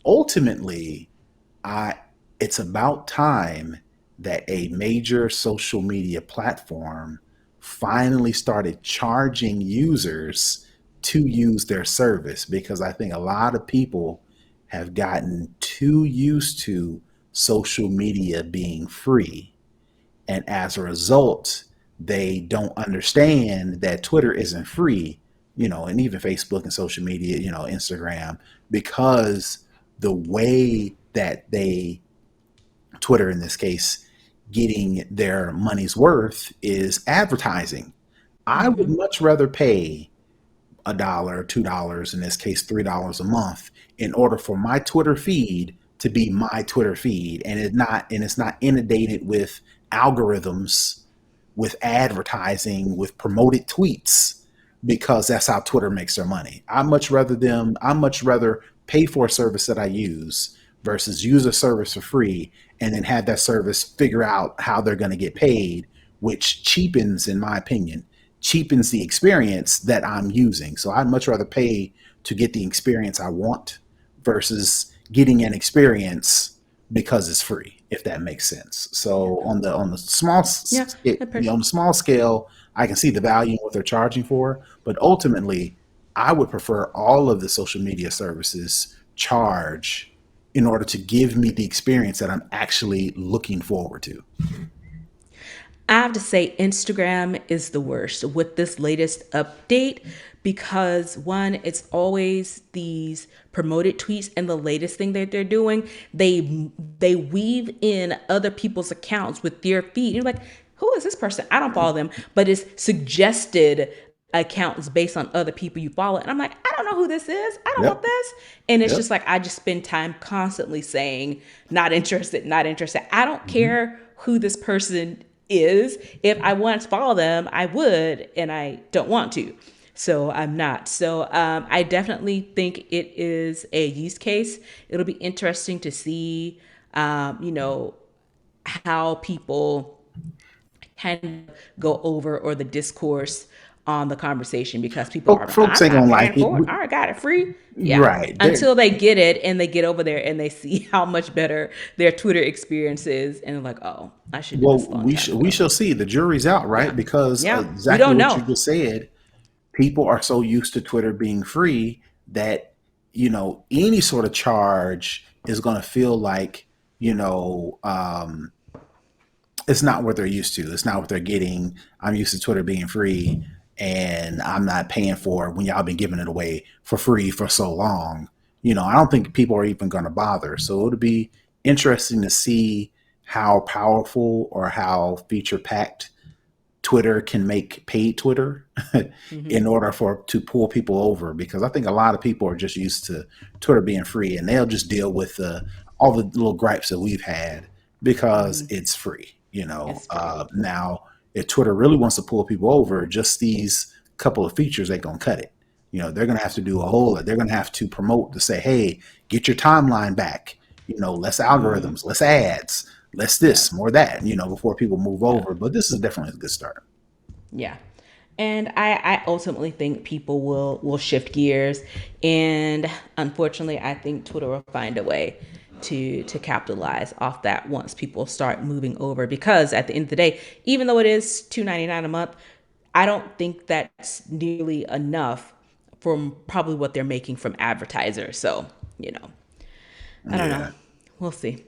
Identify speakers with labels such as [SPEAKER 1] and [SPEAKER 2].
[SPEAKER 1] ultimately, I it's about time that a major social media platform finally started charging users to use their service, because I think a lot of people have gotten too used to social media being free, and as a result, they don't understand that Twitter isn't free, and even Facebook and social media, Instagram, because the way that Twitter in this case, getting their money's worth is advertising. I would
[SPEAKER 2] Mm-hmm.
[SPEAKER 1] much rather pay $1, $2, in this case $3 a month, in order for my Twitter feed to be my Twitter feed, and it's not inundated with algorithms, with advertising, with promoted tweets, because that's how Twitter makes their money. I much rather pay for a service that I use versus use a service for free and then have that service figure out how they're going to get paid, which cheapens, in my opinion, cheapens the experience that I'm using. So I'd much rather pay to get the experience I want versus getting an experience because it's free, if that makes sense.
[SPEAKER 2] Yeah.
[SPEAKER 1] So on the small
[SPEAKER 2] Yeah. That
[SPEAKER 1] on the small scale, I can see the value in what they're charging for, but ultimately, I would prefer all of the social media services charge in order to give me the experience that I'm actually looking forward to.
[SPEAKER 2] I have to say, Instagram is the worst with this latest update because one, it's always these promoted tweets, and the latest thing that they're doing, they weave in other people's accounts with their feed. You're like, who is this person? I don't follow them, but it's suggested accounts based on other people you follow. And I'm like, I don't know who this is. I don't want
[SPEAKER 1] Yep.
[SPEAKER 2] this. And it's
[SPEAKER 1] Yep.
[SPEAKER 2] just like, I just spend time constantly saying, not interested, not interested. I don't
[SPEAKER 1] Hmm.
[SPEAKER 2] care who this person is. If I wanted to follow them, I would, and I don't want to. So I'm not. So I definitely think it is a use case. It'll be interesting to see, how people kind of go over or the discourse on the conversation because people are like,
[SPEAKER 1] Folks
[SPEAKER 2] I'm
[SPEAKER 1] ain't
[SPEAKER 2] not
[SPEAKER 1] gonna
[SPEAKER 2] paying
[SPEAKER 1] like it.
[SPEAKER 2] for it. I got it free. Yeah.
[SPEAKER 1] Right.
[SPEAKER 2] Until they get it and they get over there and they see how much better their Twitter experience is and they're like, oh, I should do
[SPEAKER 1] Well,
[SPEAKER 2] this a long time
[SPEAKER 1] we
[SPEAKER 2] ago.
[SPEAKER 1] shall see. The jury's out, right?
[SPEAKER 2] Yeah.
[SPEAKER 1] Because
[SPEAKER 2] Yeah. We
[SPEAKER 1] exactly
[SPEAKER 2] don't
[SPEAKER 1] what you
[SPEAKER 2] know.
[SPEAKER 1] just said. People are so used to Twitter being free that any sort of charge is going to feel like you know it's not what they're used to. It's not what they're getting. I'm used to Twitter being free, and I'm not paying for it when y'all been giving it away for free for so long. I don't think people are even going to bother. So it'll be interesting to see how powerful or how feature packed Twitter can make paid Twitter
[SPEAKER 2] Mm-hmm.
[SPEAKER 1] in order for to pull people over, because I think a lot of people are just used to Twitter being free, and they'll just deal with all the little gripes that we've had because
[SPEAKER 2] Mm-hmm.
[SPEAKER 1] it's free.
[SPEAKER 2] It's free.
[SPEAKER 1] Now, if Twitter really wants to pull people over, just these couple of features ain't gonna cut it. They're gonna have to do a whole lot. They're gonna have to promote to say, hey, get your timeline back. Less
[SPEAKER 2] Mm-hmm.
[SPEAKER 1] algorithms, less ads, less
[SPEAKER 2] Yeah.
[SPEAKER 1] this, more that. Before people move
[SPEAKER 2] Yeah.
[SPEAKER 1] over. But this is definitely a good start.
[SPEAKER 2] Yeah. And I ultimately think people will shift gears. And unfortunately, I think Twitter will find a way to capitalize off that once people start moving over. Because at the end of the day, even though it is $2.99 a month, I don't think that's nearly enough from probably what they're making from advertisers. So, I don't know.
[SPEAKER 1] Yeah.
[SPEAKER 2] We'll see.